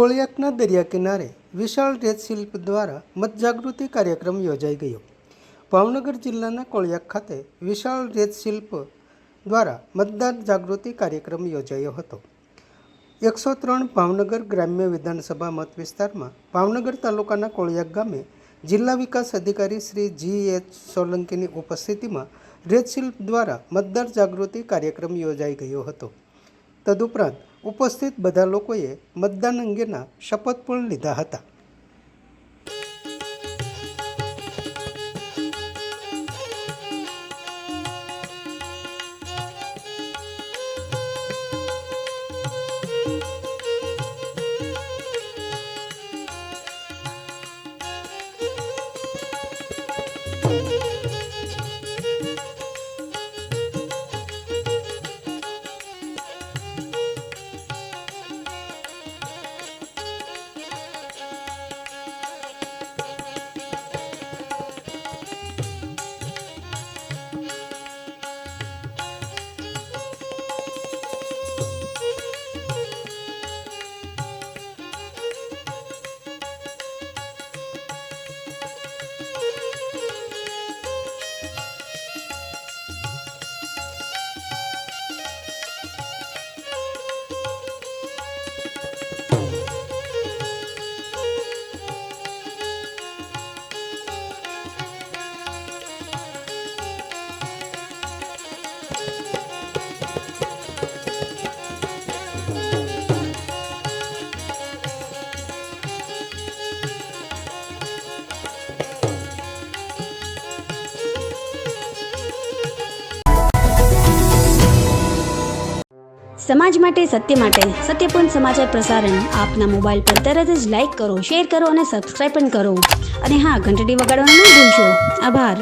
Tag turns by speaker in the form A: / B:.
A: કોળિયાકના દરિયા કિનારે વિશાળ રેતશિલ્પ દ્વારા મતજાગૃતિ કાર્યક્રમ યોજાઈ ગયો। ભાવનગર જિલ્લાના કોળિયાક ખાતે વિશાળ રેતશિલ્પ દ્વારા મતદાર જાગૃતિ કાર્યક્રમ યોજાયો હતો। 103 ભાવનગર ગ્રામ્ય વિધાનસભા મત વિસ્તારમાં ભાવનગર તાલુકાના કોળિયાક ગામે જિલ્લા વિકાસ અધિકારી શ્રી G.H. સોલંકીની ઉપસ્થિતિમાં રેતશિલ્પ દ્વારા મતદાર જાગૃતિ કાર્યક્રમ યોજાઈ ગયો હતો। તદુપરાંત ઉપસ્થિત બધા લોકોએ મતદાન અંગેના શપથ પણ લીધા હતા।
B: समाज माटे सत्य माटे सत्यपूर्ण समाचार प्रसारण आपना मोबाइल पर तरत ज लाइक करो, शेर करो और सब्सक्राइब पण करो और हाँ घंटडी वगाड़वानुं न भूलशो। आभार।